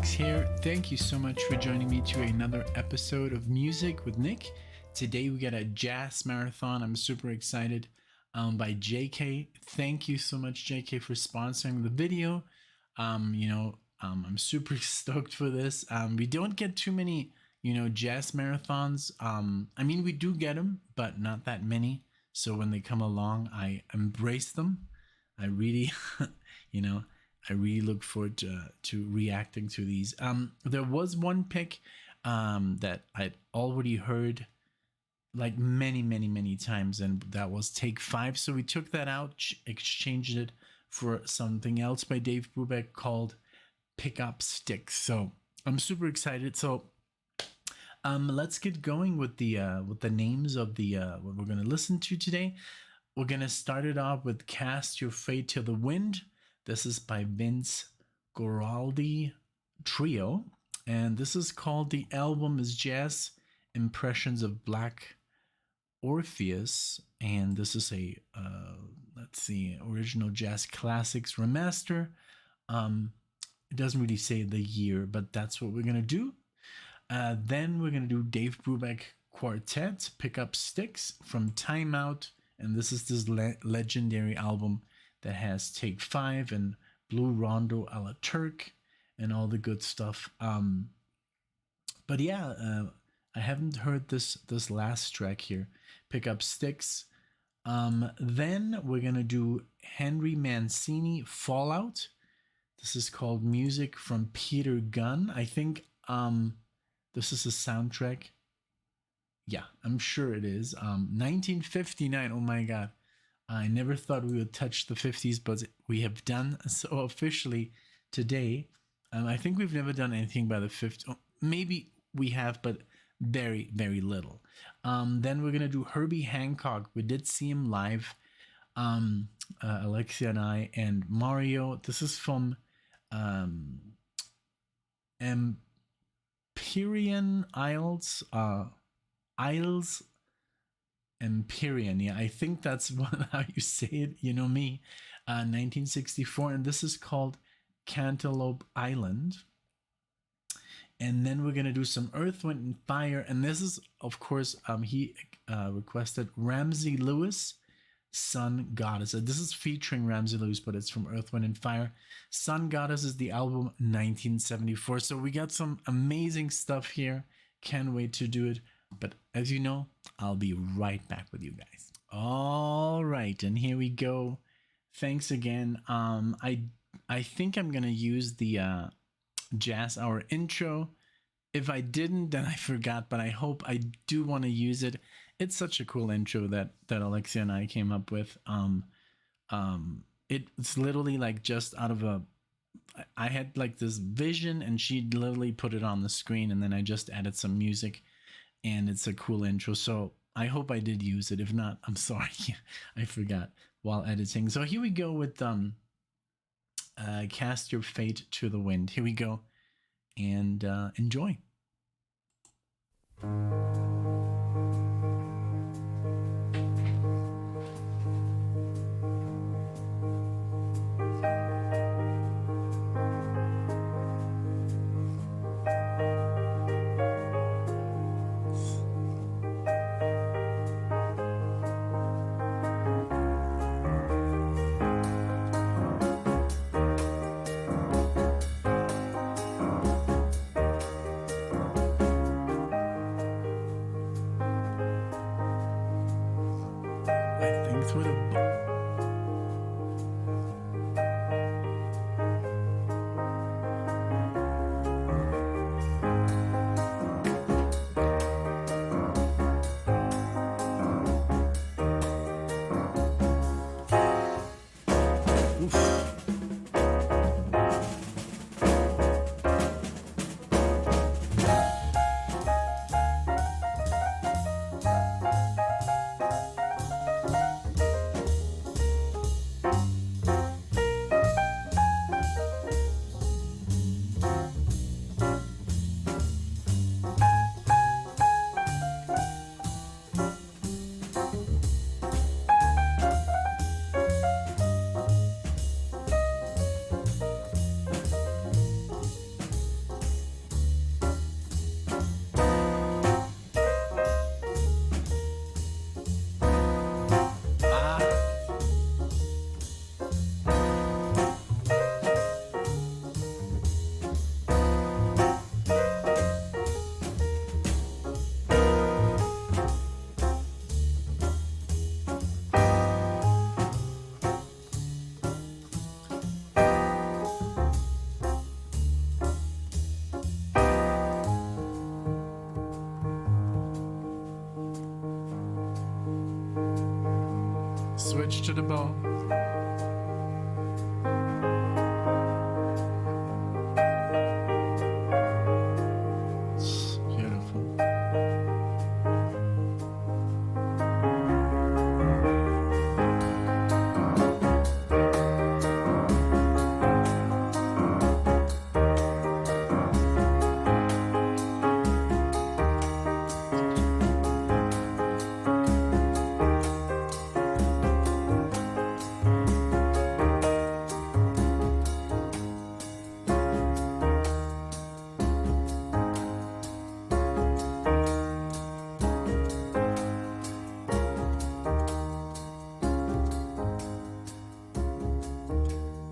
NicknLex here. Thank you so much for joining me to another episode of Music with Nick. Today we got a jazz marathon. I'm super excited by JK. Thank you so much, JK, for sponsoring the video. I'm super stoked for this. We don't get too many, jazz marathons. We do get them, but not that many. So when they come along, I embrace them. I really, I really look forward to reacting to these. There was one pick that I'd already heard like many times, and that was Take 5. So we took that out, exchanged it for something else by Dave Brubeck called Pick Up Sticks. So I'm super excited. So let's get going with the names of the what we're gonna listen to today. We're gonna start it off with Cast Your Fate to the Wind. This is by Vince Guaraldi Trio, and this is called, the album is Jazz Impressions of Black Orpheus, and this is a original jazz classics remaster. It doesn't really say the year, but that's what we're gonna do. Then we're gonna do Dave Brubeck Quartet, Pick Up Sticks from Time Out, and this is this legendary album that has Take 5 and Blue Rondo a la Turk and all the good stuff. But yeah, I haven't heard this last track here, Pick Up Sticks. Then we're gonna do Henri Mancini, Fallout. This is called Music from Peter Gunn. I think this is a soundtrack. Yeah, I'm sure it is. 1959. Oh my god. I never thought we would touch the 50s, but we have done so officially today. I think we've never done anything by the 50s. Oh, maybe we have, but very little. Then we're gonna do Herbie Hancock. We did see him live. Alexia and I and Mario. This is from Empyrean Isles. Empyrean, yeah, I think that's how you say it. You know me. 1964, and this is called Cantaloupe Island. And then we're gonna do some Earth, Wind, and Fire, and this is, of course, he requested Ramsey Lewis, Sun Goddess. This is featuring Ramsey Lewis, but it's from Earth, Wind, and Fire. Sun Goddess is the album 1974. So we got some amazing stuff here. Can't wait to do it. But as you know, I'll be right back with you guys. All right, and here we go. Thanks again. I think I'm gonna use the Jazz Hour intro. If I didn't, then I forgot, but I hope I do want to use it. It's such a cool intro that Alexia and I came up with. It's literally like just out of I had like this vision, and she literally put it on the screen, and then I just added some music. And it's a cool intro, so I hope I did use it. If not, I'm sorry. I forgot while editing. So here we go with Cast Your Fate to the Wind. Here we go, and enjoy. switch to the bow. It's beautiful.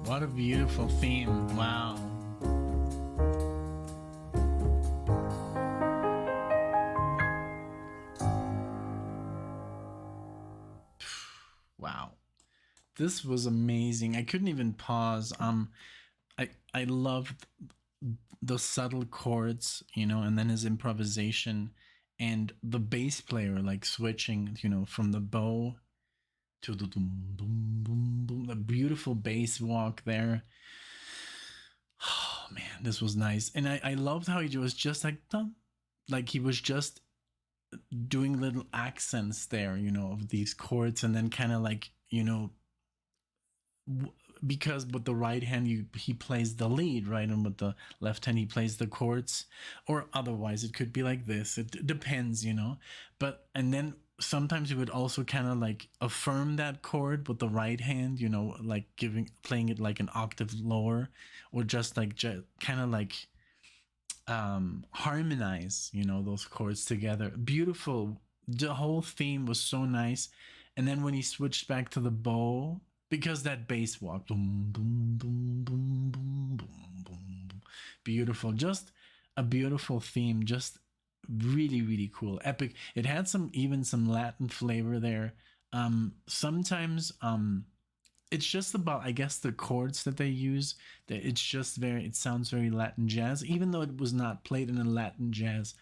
What a beautiful theme. Wow. Wow. This was amazing. I couldn't even pause. I loved the subtle chords, you know, and then his improvisation and the bass player like switching, you know, from the bow to the boom boom boom boom, the beautiful bass walk there. Oh man, this was nice. And I loved how he was just like dum, like he was just doing little accents there, you know, of these chords, and then kind of like, you know, because with the right hand he plays the lead, right, and with the left hand he plays the chords, or otherwise it could be like this. It depends, you know. But and then sometimes he would also kind of like affirm that chord with the right hand, you know, like playing it like an octave lower, or just like kind of like harmonize, you know, those chords together. Beautiful. The whole theme was so nice. And then when he switched back to the bow, because that bass walk, boom, boom, boom, boom, boom, boom, boom, beautiful. Just a beautiful theme. Just really, really cool, epic. It had even some Latin flavor there. Sometimes it's just about, I guess, the chords that they use. That it sounds very Latin jazz, even though it was not played in a Latin jazz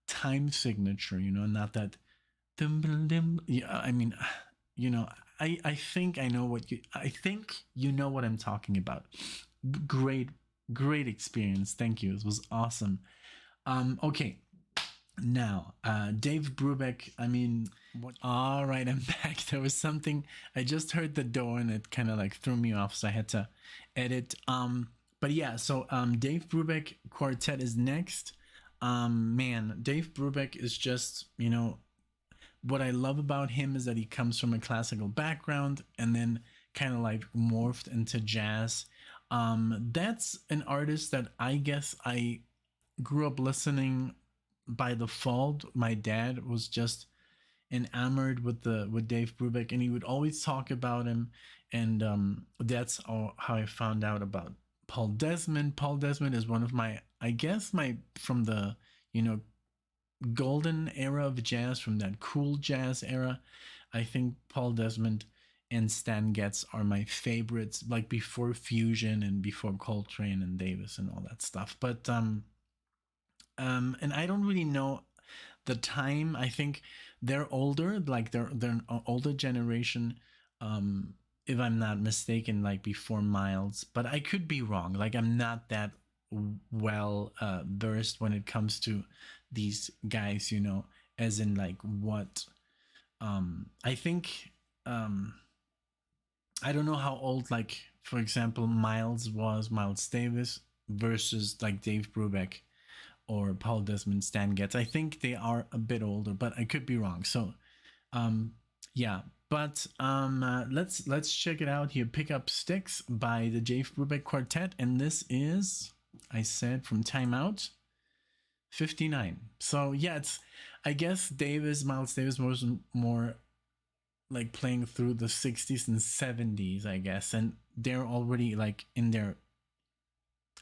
time signature, you know, not that yeah, I mean, you know, I think I think you know what I'm talking about. Great experience. Thank you. It was awesome. Okay. Now, Dave Brubeck, I mean, what? All right, I'm back. There was something, I just heard the door and it kind of like threw me off, so I had to edit. But yeah, so Dave Brubeck Quartet is next. Man, Dave Brubeck is just, you know, what I love about him is that he comes from a classical background and then kind of like morphed into jazz. That's an artist that I guess I grew up listening by default. My dad was just enamored with Dave Brubeck, and he would always talk about him. And that's how I found out about Paul Desmond. Paul Desmond is one of my, I guess, from the, you know, golden era of jazz, from that cool jazz era. I think Paul Desmond and Stan Getz are my favorites, like before Fusion and before Coltrane and Davis and all that stuff. But and I don't really know the time. I think they're older, like they're an older generation, if I'm not mistaken, like before Miles, but I could be wrong. Like I'm not that well versed when it comes to these guys, you know, as in like what I think I don't know how old, like for example Miles Davis versus like Dave Brubeck or Paul Desmond, Stan Getz. I think they are a bit older, but I could be wrong. So yeah, but let's check it out here. Pick Up Sticks by the Dave Brubeck Quartet, and this is, I said, from Time Out 59. So yeah, it's, I guess Miles Davis was more like playing through the 60s and 70s, I guess, and they're already like in their,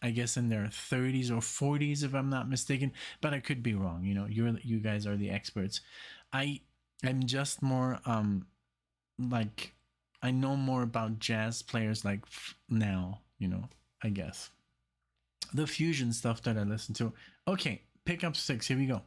I guess, in their 30s or 40s, if I'm not mistaken, but I could be wrong. You know, you guys are the experts. I'm just more like, I know more about jazz players like now, you know, I guess. The fusion stuff that I listen to. Okay, Pick Up Sticks, here we go.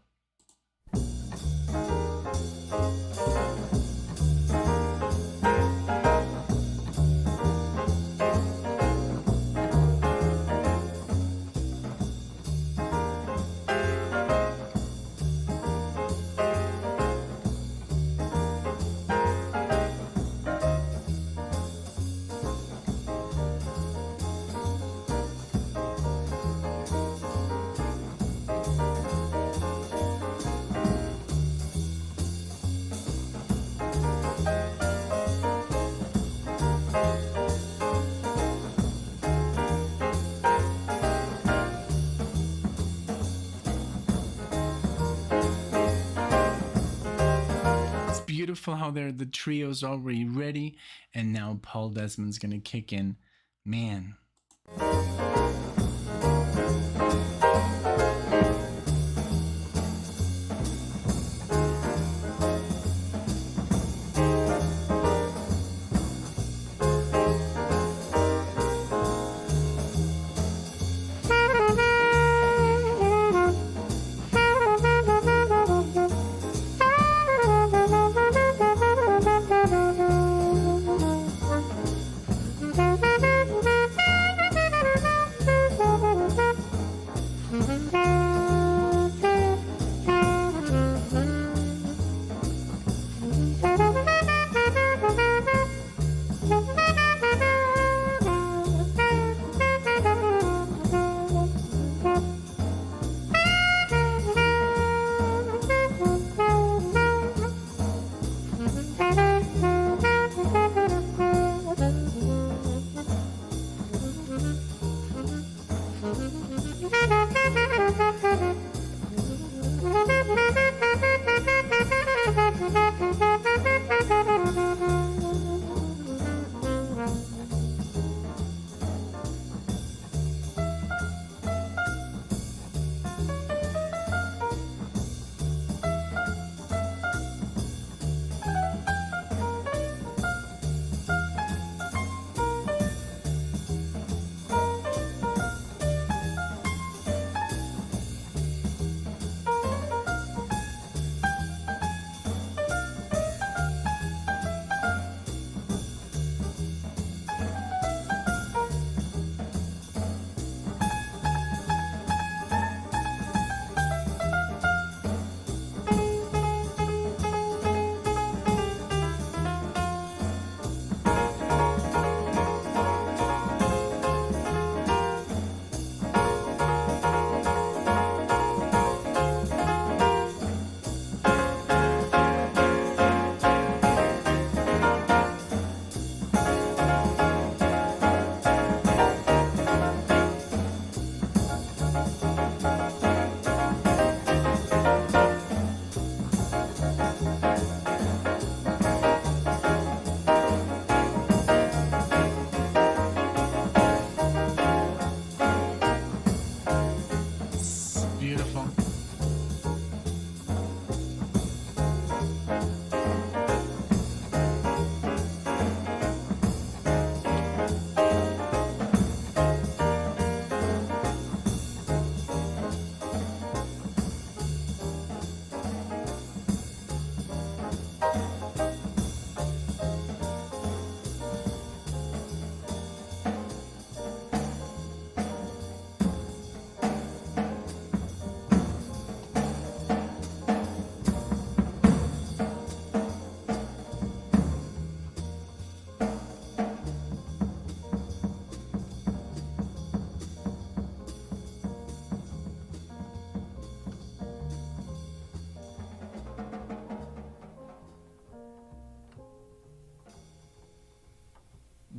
beautiful how the trio's already ready, and now Paul Desmond's gonna kick in. Man. Beautiful.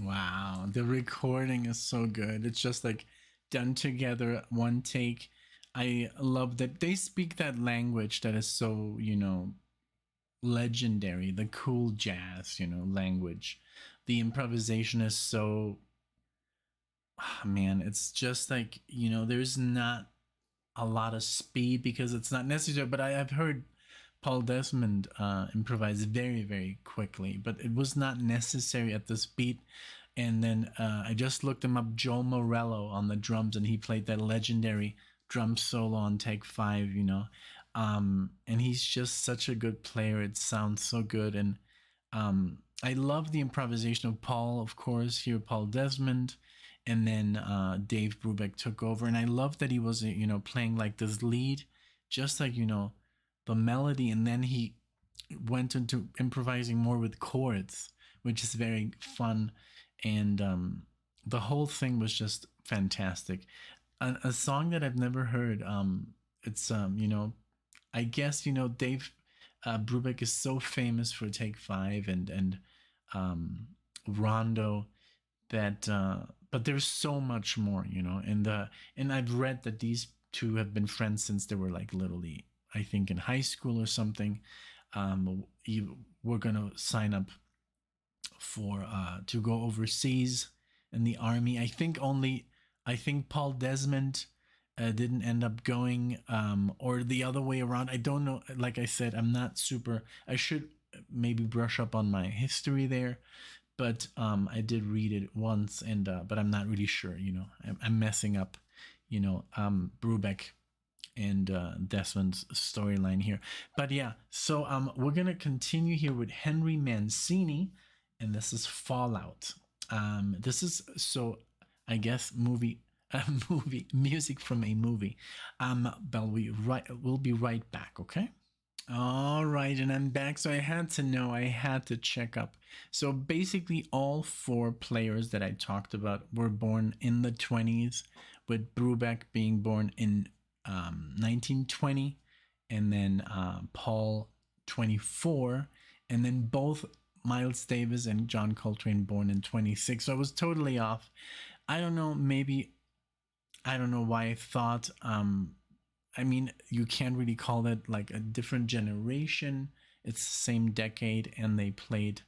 Wow, the recording is so good. It's just like done together, one take. I love that they speak that language that is so, legendary, the cool jazz, language. The improvisation is so, man, it's just like, there's not a lot of speed because it's not necessary, but I've heard Paul Desmond improvise very, very quickly, but it was not necessary at this beat. And then I just looked him up, Joe Morello on the drums, and he played that legendary drum solo on take 5, and he's just such a good player. It sounds so good. And I love the improvisation of Paul, of course, here, Paul Desmond. And then Dave Brubeck took over. And I love that he was, playing like this lead, just like, the melody. And then he went into improvising more with chords, which is very fun. And the whole thing was just fantastic. A song that I've never heard. It's I guess Dave Brubeck is so famous for Take 5 and Rondo that but there's so much more, and I've read that these two have been friends since they were like literally, I think, in high school or something. were gonna sign up for to go overseas in the army. I think Paul Desmond didn't end up going, or the other way around. I don't know. Like I said, I'm not super. I should maybe brush up on my history there, but I did read it once, and but I'm not really sure. I'm messing up. Brubeck and Desmond's storyline here. But yeah, so we're gonna continue here with Henri Mancini, and this is Fallout. This is, so I guess, movie music from a movie. But we'll be right back, okay? All right, and I'm back. So I had to check up. So basically, all four players that I talked about were born in the 20s, with Brubeck being born in 1920, and then Paul 24, and then both Miles Davis and John Coltrane born in 26. So I was totally off. I don't know, maybe, I don't know why I thought, I mean, you can't really call it like a different generation. It's the same decade, and they played,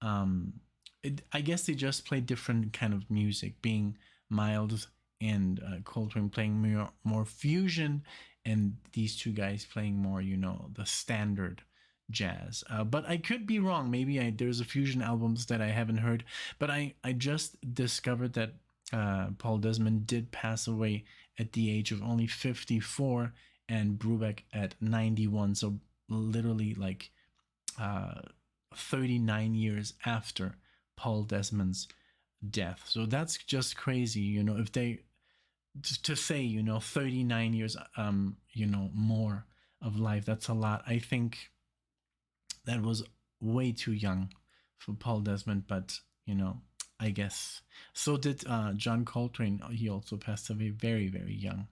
I guess they just played different kind of music, being Miles and Coltrane playing more fusion, and these two guys playing more, the standard jazz. But I could be wrong. Maybe there's a fusion albums that I haven't heard. But I just discovered that Paul Desmond did pass away at the age of only 54, and Brubeck at 91. So literally like 39 years after Paul Desmond's death. So that's just crazy, if they to say 39 years more of life. That's a lot. I think that was way too young for Paul Desmond, but I guess so did John Coltrane. He also passed away very, very young,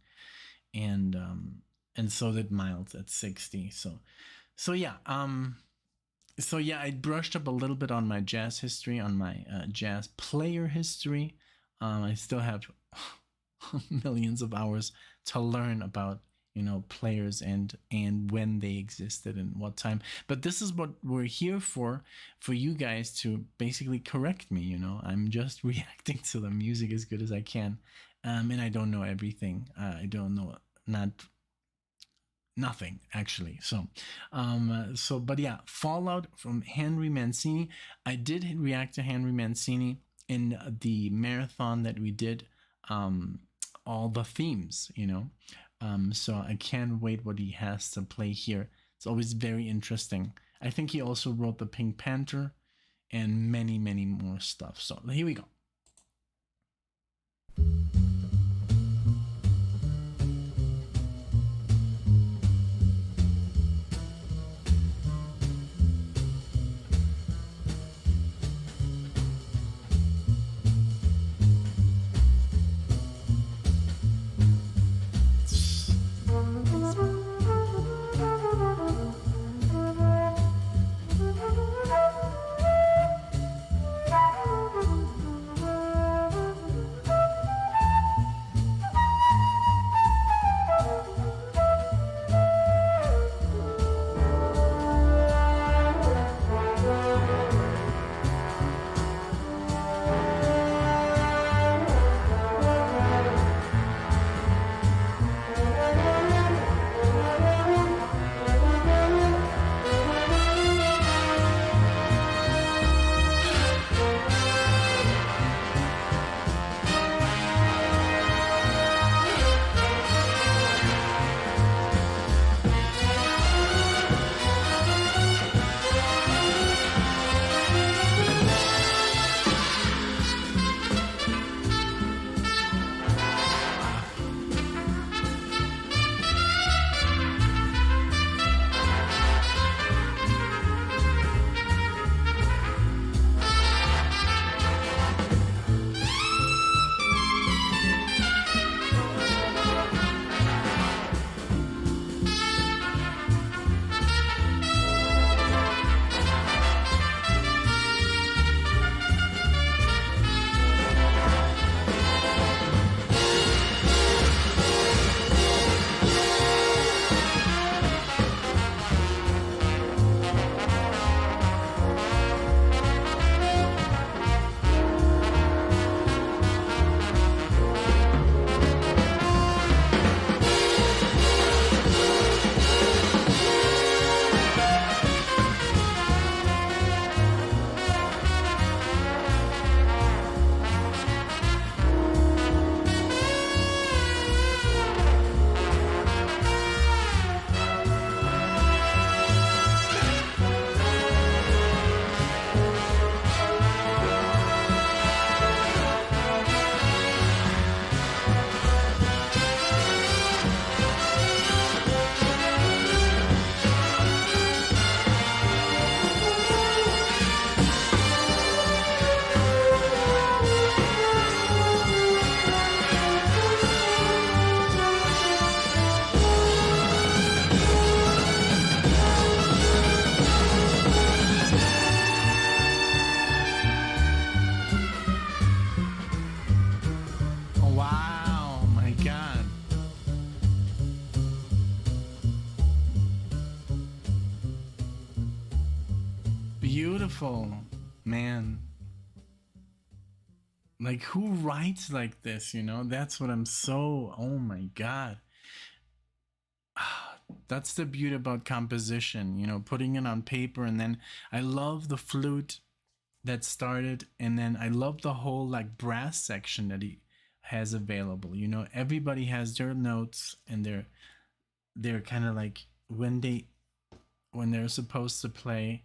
and so did Miles at 60. So yeah, I brushed up a little bit on my jazz history, on my jazz player history. I still have millions of hours to learn about players and when they existed and what time. But this is what we're here for you guys to basically correct me. I'm just reacting to the music as good as I can, and I don't know everything. I don't know nothing actually. But yeah, Fallout from Henri Mancini. I did react to Henri Mancini in the marathon that we did, all the themes, so I can't wait what he has to play here. It's always very interesting. I think he also wrote the Pink Panther and many, many more stuff. So here we go. beautiful, man. Like, who writes like this, you know? That's what I'm so, oh my God. That's the beauty about composition, you know, putting it on paper. And then I love the flute that started, and then I love the whole like brass section that he has available. You know, everybody has their notes, and they're kind of like when they're supposed to play.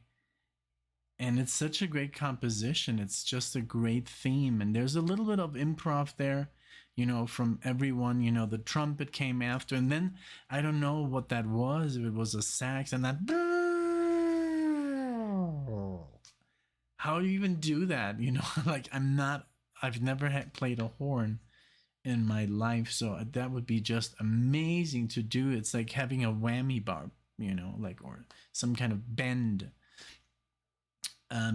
And it's such a great composition. It's just a great theme, and there's a little bit of improv there, you know, from everyone. You know, the trumpet came after, and then I don't know what that was, if it was a sax, and that, how do you even do that, you know? Like, I've never had played a horn in my life, so that would be just amazing to do. It's like having a whammy bar, you know, like, or some kind of bend.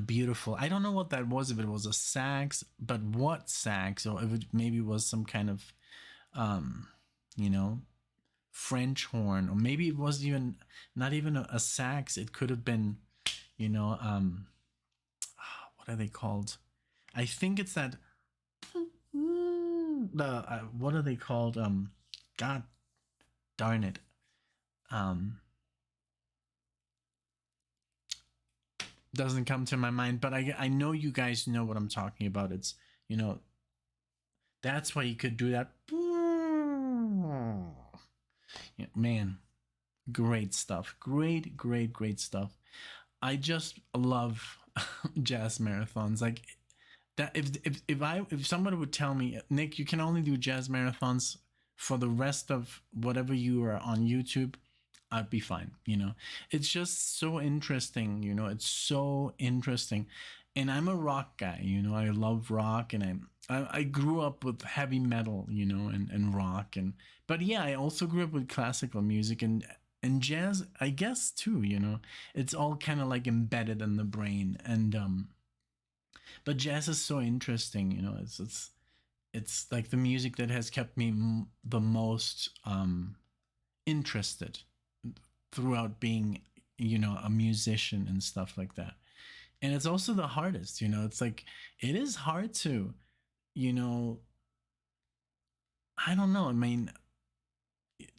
Beautiful. I don't know what that was, if it was a sax, but what sax, or if it maybe was some kind of um you know, French horn, or maybe it was even not even a sax. It could have been, you know, what are they called? I think it's that, the what are they called? God darn it. Um, doesn't come to my mind, but I know you guys know what I'm talking about. It's, you know, that's why you could do that. Yeah, man, great stuff. Great stuff. I just love jazz marathons. Like that, if somebody would tell me, Nick, you can only do jazz marathons for the rest of whatever you are on YouTube, I'd be fine. You know, it's just so interesting. You know, it's so interesting. And I'm a rock guy. You know, I love rock, and I grew up with heavy metal. You know, and rock, and but yeah, I also grew up with classical music and jazz, I guess, too. You know, it's all kind of like embedded in the brain, and but jazz is so interesting. You know, it's like the music that has kept me the most interested throughout being, you know, a musician and stuff like that. And it's also the hardest. You know, it's like it is hard to, you know, I don't know, I mean,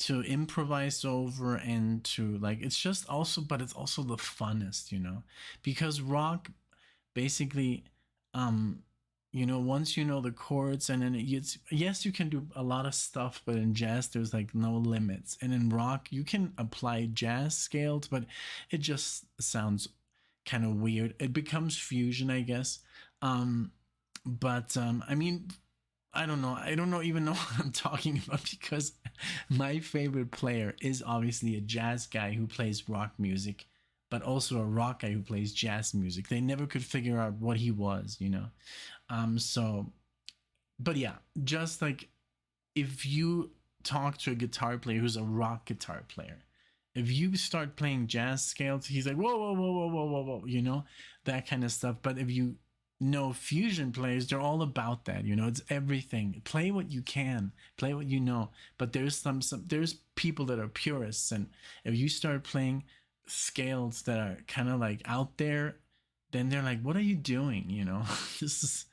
to improvise over, and to like, it's just also, but it's also the funnest, you know, because rock basically, um you know, once you know the chords, and then it's, yes, you can do a lot of stuff, but in jazz there's like no limits, and in rock you can apply jazz scales, but it just sounds kind of weird. It becomes fusion, I guess. I mean, I don't know. I don't know even know what I'm talking about, because my favorite player is obviously a jazz guy who plays rock music, but also a rock guy who plays jazz music. They never could figure out what he was, you know. So, but yeah, just like, if you talk to a guitar player who's a rock guitar player, if you start playing jazz scales, he's like, whoa, whoa, whoa, whoa, whoa, whoa, whoa, you know, that kind of stuff. But if you know fusion players, they're all about that, you know, it's everything. Play what you can, play what you know. But there's some there's people that are purists, and if you start playing scales that are kind of like out there, then they're like, what are you doing? You know, this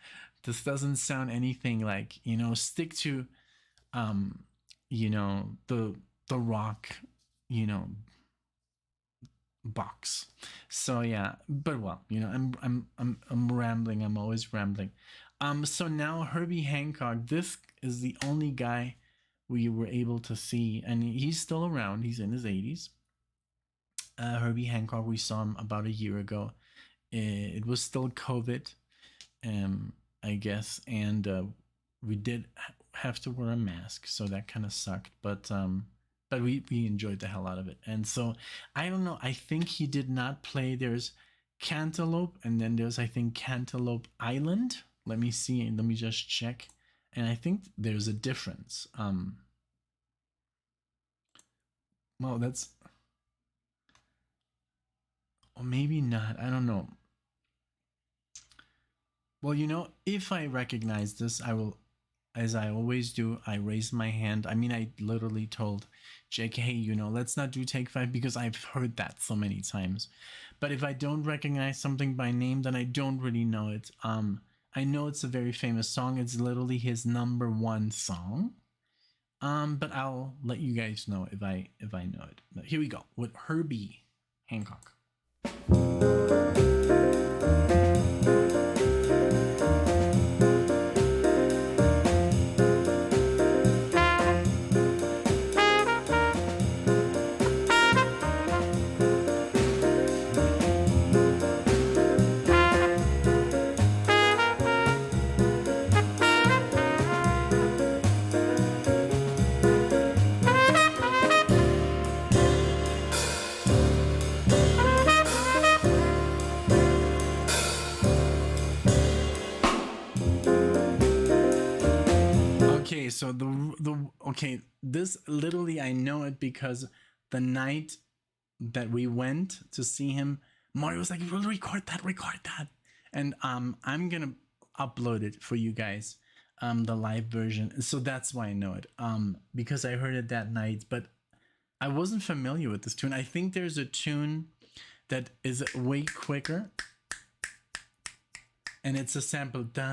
doesn't sound anything like, you know, stick to you know, the rock, you know, box. So yeah, but well, you know, I'm rambling. I'm always rambling. So now Herbie Hancock, this is the only guy we were able to see, and he's still around. He's in his 80s. Herbie Hancock, we saw him about a year ago. It was still COVID, I guess, and we did have to wear a mask, so that kind of sucked. But we enjoyed the hell out of it. And so I don't know. I think he did not play. There's Cantaloupe, and then there's, I think, Cantaloupe Island. Let me see. Let me just check. And I think there's a difference. Well, that's, or maybe not. I don't know. Well, you know, if I recognize this, as I always do, I raised my hand. I mean, I literally told Jake, hey, you know, let's not do take five because I've heard that so many times. But if I don't recognize something by name, then I don't really know it. I know it's a very famous song. It's literally his #1 song. But I'll let you guys know if I know it. But here we go with Herbie Hancock. Okay, so okay, this literally I know it because the night that we went to see him, Mario was like, "We'll record that," and I'm gonna upload it for you guys, the live version. So that's why I know it, because I heard it that night, but I wasn't familiar with this tune. I think there's a tune that is way quicker. And it's a sample. But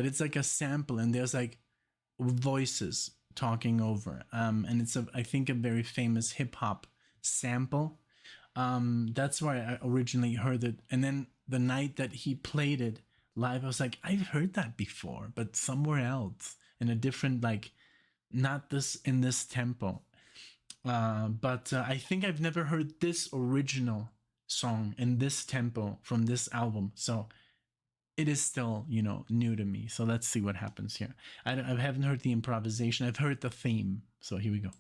it's like a sample, and there's like voices talking over. And it's I think a very famous hip hop sample. That's why I originally heard it. And then the night that he played it live, I was like, I've heard that before, but somewhere else in a different, like, not this in this tempo. But I think I've never heard this original song in this tempo from this album. So it is still, you know, new to me. So let's see what happens here. I haven't heard the improvisation. I've heard the theme. So here we go.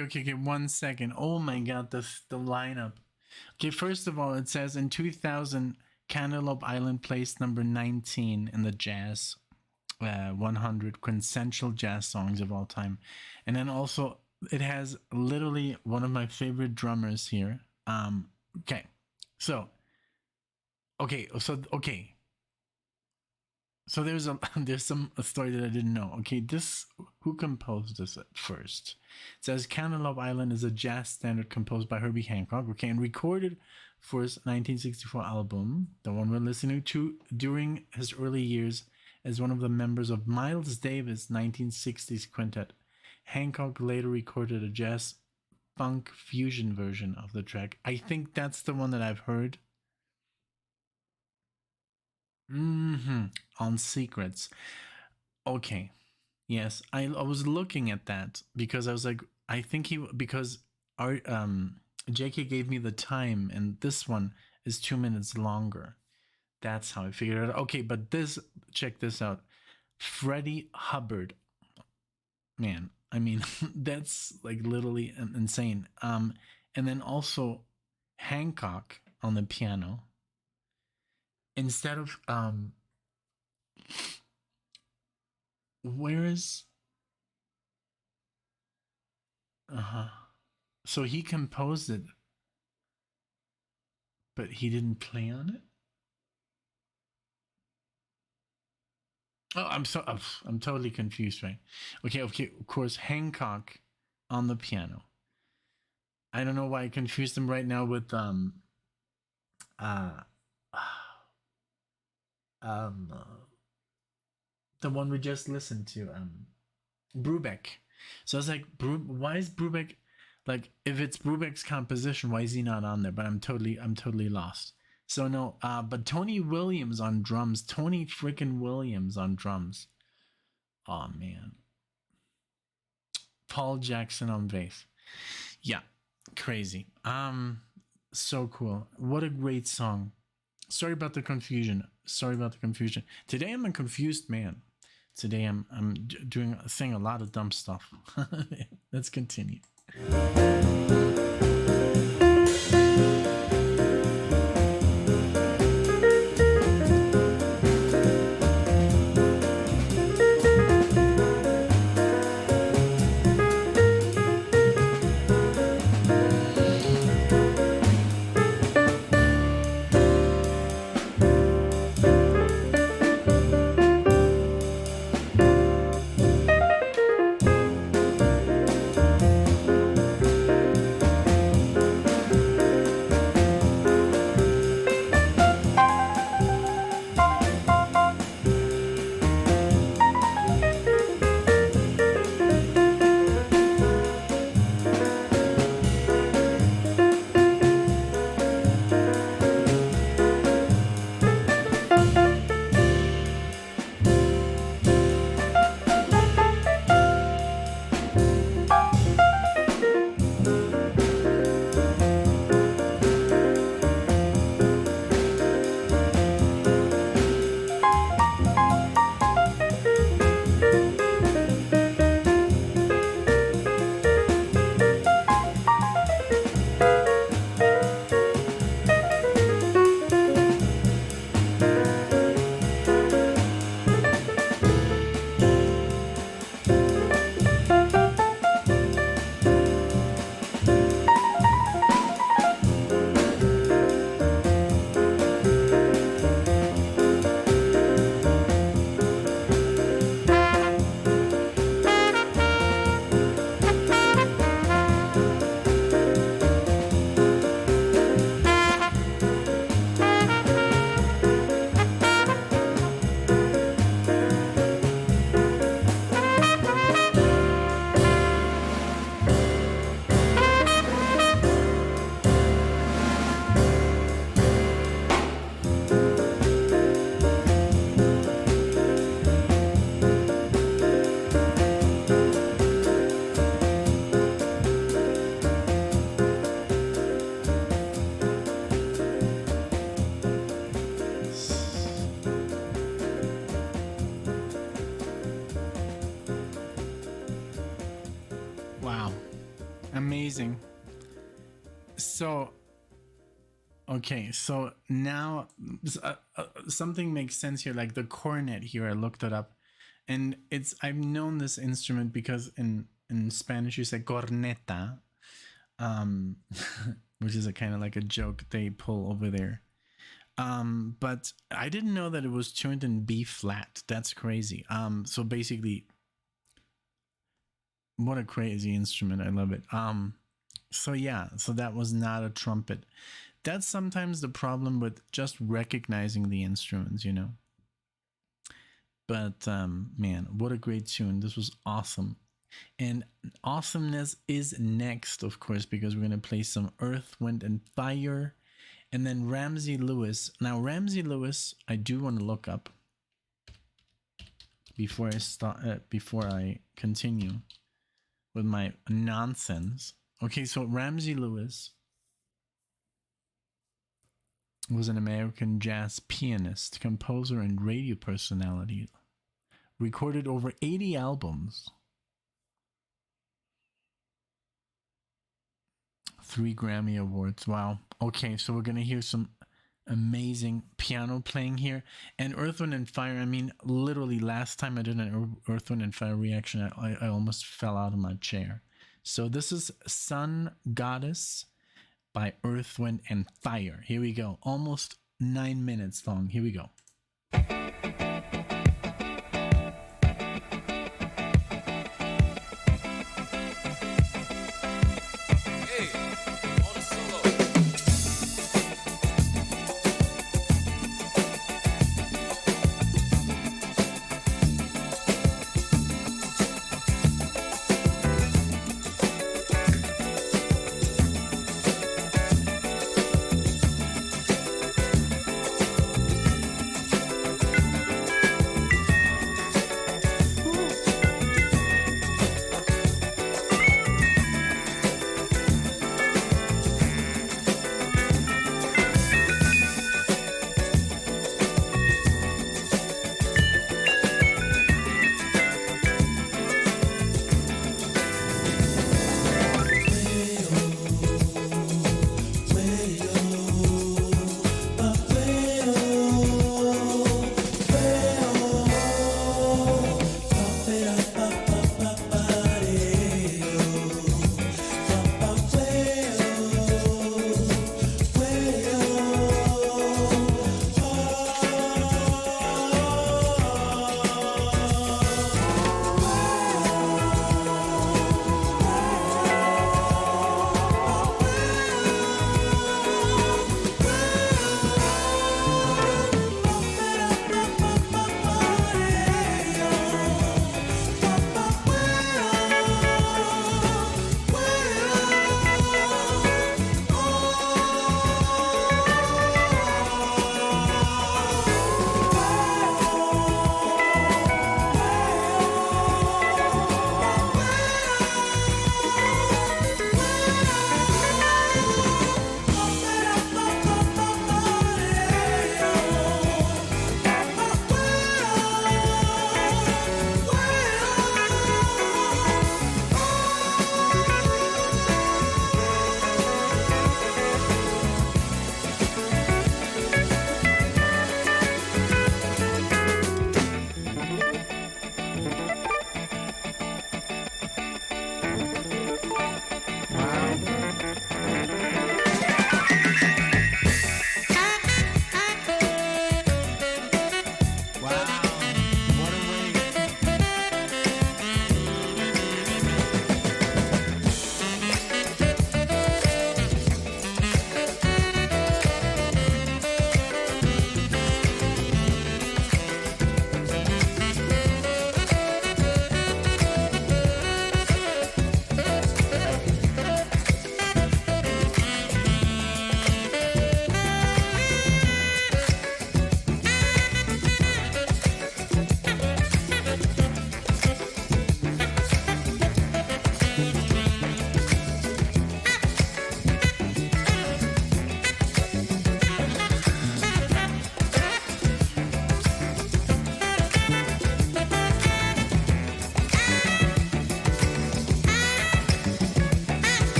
Okay, 1 second. Oh my god, the lineup. Okay, first of all, it says in 2000, Cantaloupe Island placed number 19 in the jazz 100 quintessential jazz songs of all time. And then also, it has literally one of my favorite drummers here. Okay. So there's some a story that I didn't know. Okay, this who composed this at first? It says Cantaloupe Island is a jazz standard composed by Herbie Hancock. Okay, and recorded for his 1964 album, the one we're listening to, during his early years as one of the members of Miles Davis' 1960s quintet. Hancock later recorded a jazz funk fusion version of the track. I think that's the one that I've heard. On Secrets. Okay. Yes, I was looking at that because I was like, I think because our JK gave me the time, and this one is 2 minutes longer. That's how I figured it out. Okay, but check this out. Freddie Hubbard. Man, I mean, that's like literally insane. And then also Hancock on the piano. Instead of where is uh-huh. So he composed it, but he didn't play on it? Oh, I'm totally confused, right? Okay, of course, Hancock on the piano. I don't know why I confused him right now with uh um the one we just listened to, Brubeck. So I was like, why is Brubeck, like, if it's Brubeck's composition, why is he not on there? But I'm totally lost. So no, but Tony Williams on drums. Tony freaking Williams on drums. Oh man. Paul Jackson on bass. Yeah, crazy. So cool. What a great song. Sorry about the confusion. Today I'm a confused man. Today I'm saying a lot of dumb stuff. Let's continue. Wow. Amazing. So, okay, so now something makes sense here. Like the cornet here, I looked it up, and I've known this instrument because in Spanish you say corneta, which is a kind of like a joke they pull over there. But I didn't know that it was tuned in B flat. That's crazy. So basically, what a crazy instrument. I love it. So yeah, so that was not a trumpet. That's sometimes the problem with just recognizing the instruments, you know. But man, what a great tune. This was awesome. And awesomeness is next, of course, because we're going to play some Earth, Wind, and Fire. And then Ramsey Lewis. Now, Ramsey Lewis, I do want to look up before I start, before I continue with my nonsense. Okay, so Ramsey Lewis was an American jazz pianist, composer, and radio personality. Recorded over 80 albums. 3 Grammy Awards. Wow. Okay, so we're going to hear some amazing piano playing here. And Earth, Wind, and Fire, I mean, literally last time I did an Earth, Wind, and Fire reaction, I almost fell out of my chair. So this is Sun Goddess by Earth, Wind, and Fire. Here we go. Almost 9 minutes long. Here we go.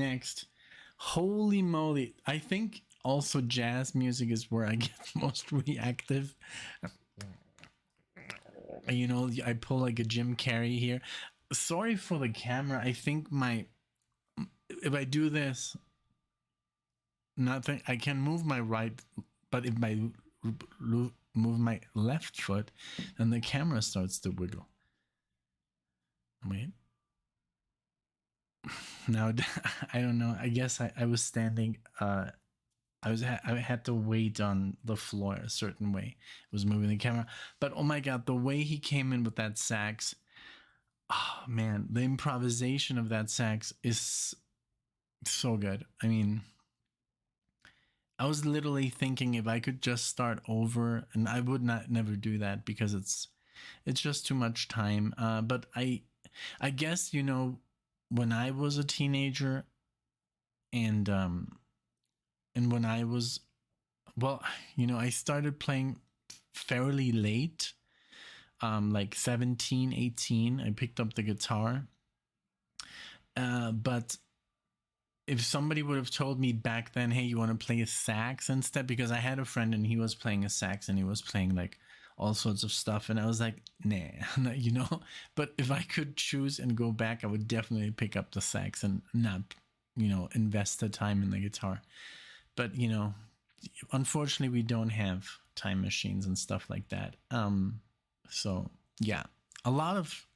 next. Holy moly. I think also jazz music is where I get most reactive. You know, I pull like a Jim Carrey here. Sorry for the camera. I think if I do this, nothing. I can move my right, but if I move my left foot, then the camera starts to wiggle. Wait. Now I don't know. I guess I was standing. I had to wait on the floor a certain way. It was moving the camera, but oh my god, the way he came in with that sax. Oh man, the improvisation of that sax is so good. I mean, I was literally thinking if I could just start over, and I would never do that because it's just too much time. But I guess, you know, when I was a teenager and when I was, well, you know, I started playing fairly late, like 17, 18. I picked up the guitar. But if somebody would have told me back then, hey, you want to play a sax instead? Because I had a friend and he was playing a sax and he was playing like all sorts of stuff. And I was like, nah, you know, but if I could choose and go back, I would definitely pick up the sax and not, you know, invest the time in the guitar. But, you know, unfortunately, we don't have time machines and stuff like that. So yeah, a lot of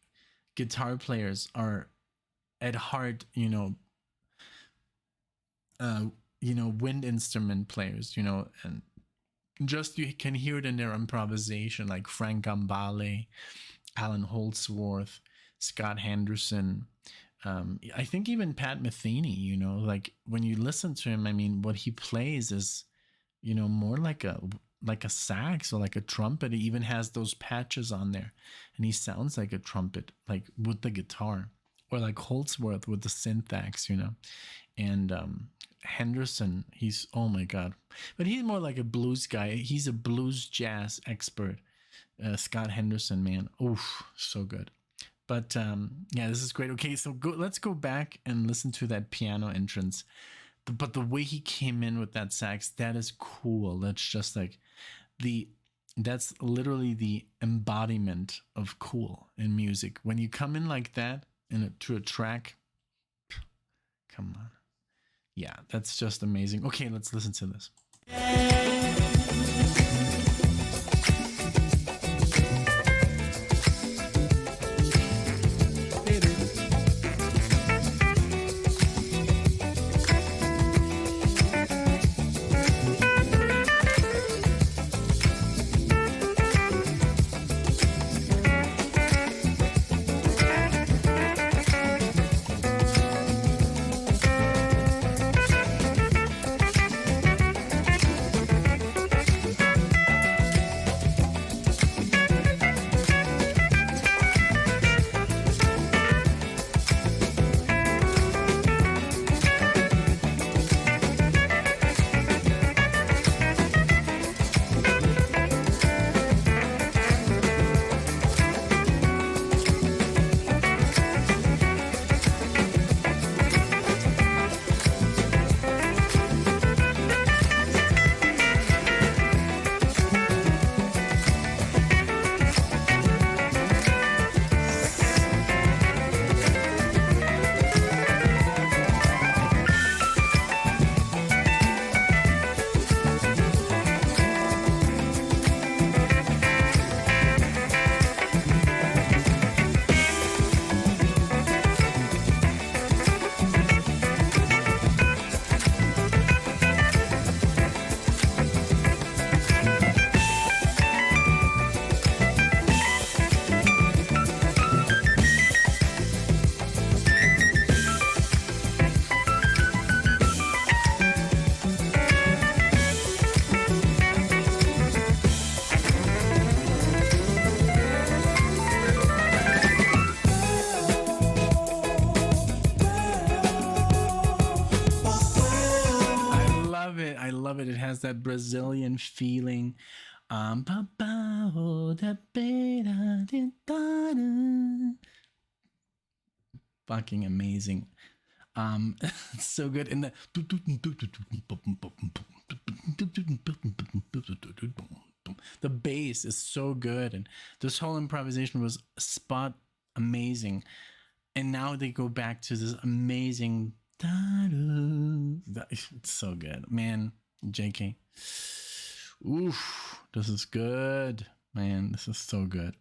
guitar players are at heart, wind instrument players, and just you can hear it in their improvisation, like Frank Gambale, Alan Holdsworth, Scott Henderson. I think even Pat Metheny, like when you listen to him, I mean, what he plays is, more like a sax or like a trumpet. He even has those patches on there, and he sounds like a trumpet, like with the guitar, or like Holdsworth with the syntax, and Henderson, he's, oh my god, but he's more like a blues guy. He's a blues jazz expert. Scott Henderson, man, oof, so good. But yeah, this is great. Okay, so let's go back and listen to that piano entrance. But the way he came in with that sax, that is cool. That's just like that's literally the embodiment of cool in music. When you come in like that to a track, come on. Yeah, that's just amazing. Okay, let's listen to this. It has that Brazilian feeling. Fucking amazing. It's so good. And the bass is so good, and this whole improvisation was spot amazing. And now they go back to this amazing. It's so good, man. JK. Oof, this is good, man. This is so good.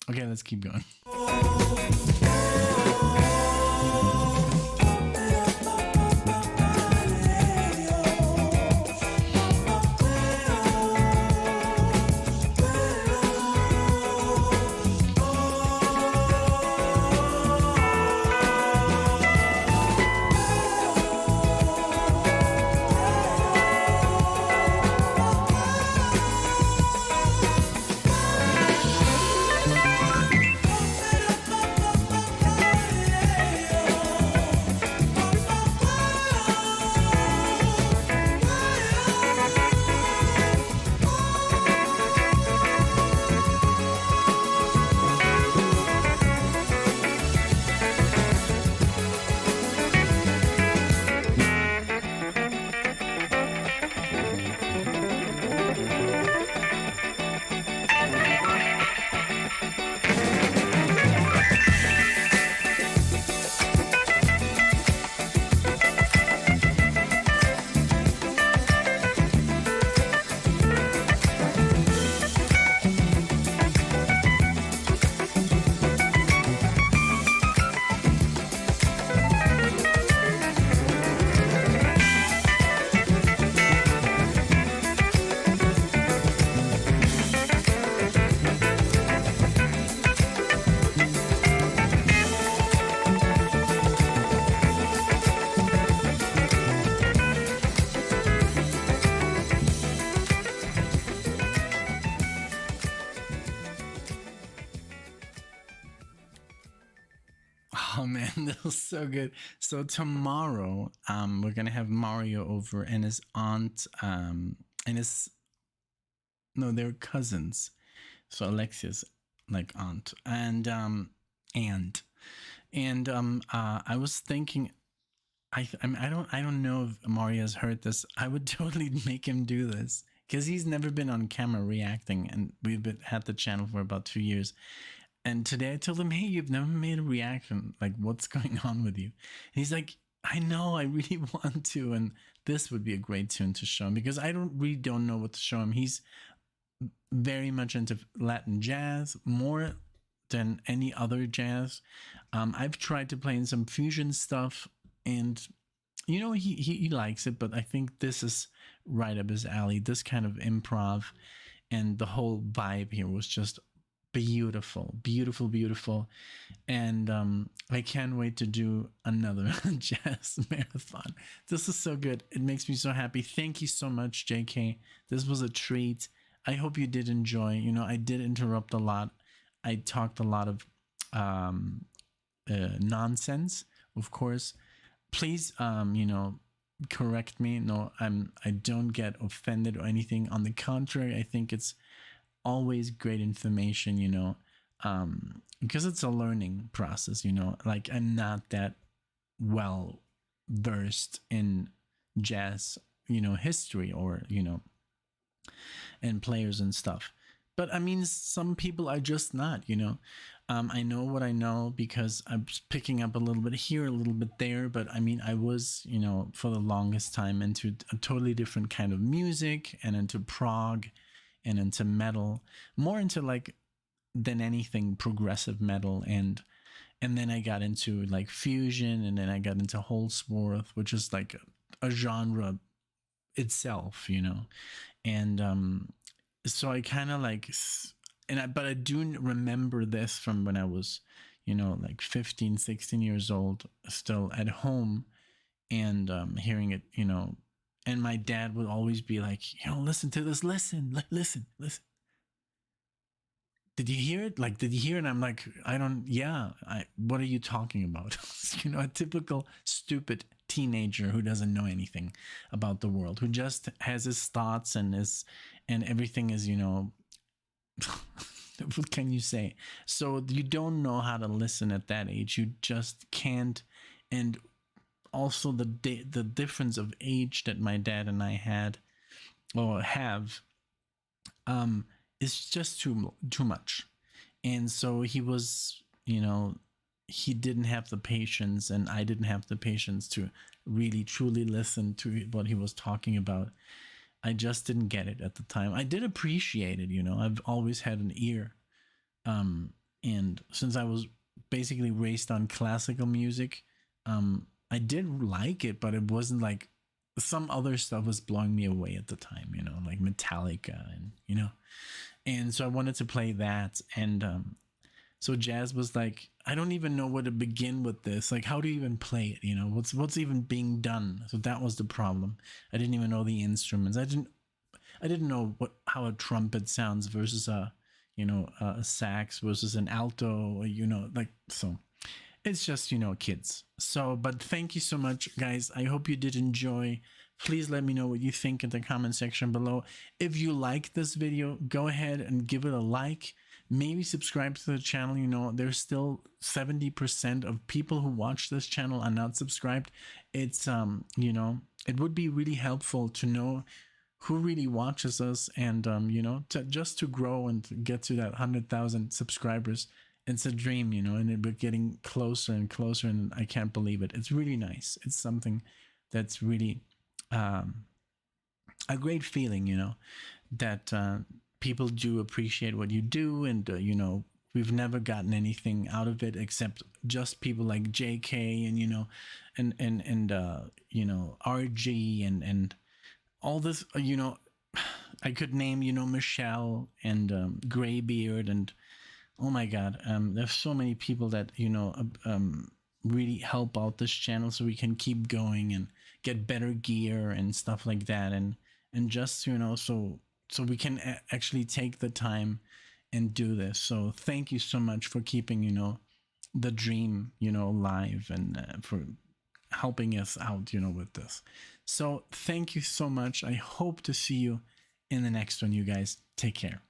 Okay, let's keep going. Oh man, that was so good. So tomorrow, we're gonna have Mario over and his aunt, and his no, they're cousins. So Alexia's like aunt and I was thinking, I don't know if Mario's heard this. I would totally make him do this because he's never been on camera reacting, and had the channel for about 2 years. And today I told him, hey, you've never made a reaction. Like, what's going on with you? And he's like, I know, I really want to. And this would be a great tune to show him because I really don't know what to show him. He's very much into Latin jazz, more than any other jazz. I've tried to play in some fusion stuff, and he likes it, but I think this is right up his alley. This kind of improv and the whole vibe here was just beautiful, beautiful, beautiful. And I can't wait to do another jazz marathon. This is so good. It makes me so happy. Thank you so much, JK. This was a treat. I hope you did enjoy. I did interrupt a lot. I talked a lot of nonsense, of course. Please correct me. No, I don't get offended or anything. On the contrary, I think it's always great information, because it's a learning process, like I'm not that well versed in jazz, history or, and players and stuff. But I mean, some people are just not, I know what I know because I'm picking up a little bit here, a little bit there. But I mean, I was, for the longest time into a totally different kind of music and into prog and into metal, more into like than anything progressive metal, and then I got into like fusion, and then I got into Holsworth, which is like a genre itself, and so I kind of like, but I do remember this from when I was, like 15, 16 years old, still at home, and hearing it, and my dad would always be like, listen to this, listen. Did you hear it? Like, did you hear it? And I'm like, what are you talking about? A typical stupid teenager who doesn't know anything about the world, who just has his thoughts and everything is, what can you say? So you don't know how to listen at that age. You just can't. And also the difference of age that my dad and I had or have, is just too much. And so he was, he didn't have the patience, and I didn't have the patience to really truly listen to what he was talking about. I just didn't get it at the time. I did appreciate it, I've always had an ear. And since I was basically raised on classical music, I did like it, but it wasn't like some other stuff was blowing me away at the time, like Metallica and so I wanted to play that. And so Jazz was like, I don't even know where to begin with this. Like, how do you even play it? What's even being done? So that was the problem. I didn't even know the instruments. I didn't know how a trumpet sounds versus a sax versus an alto, so it's just, kids. So, but thank you so much, guys. I hope you did enjoy. Please let me know what you think in the comment section below. If you like this video, go ahead and give it a like. Maybe subscribe to the channel. There's still 70% of people who watch this channel are not subscribed. It's it would be really helpful to know who really watches us, and just to grow and to get to that 100,000 subscribers. It's a dream, and we're getting closer and closer, and I can't believe it. It's really nice. It's something that's really a great feeling, that people do appreciate what you do. And we've never gotten anything out of it except just people like JK and RG and all this, I could name, Michelle and Graybeard, and oh my God, there's so many people that, really help out this channel so we can keep going and get better gear and stuff like that. And just, so we can actually take the time and do this. So thank you so much for keeping, the dream, alive, and for helping us out, with this. So thank you so much. I hope to see you in the next one, you guys. Take care.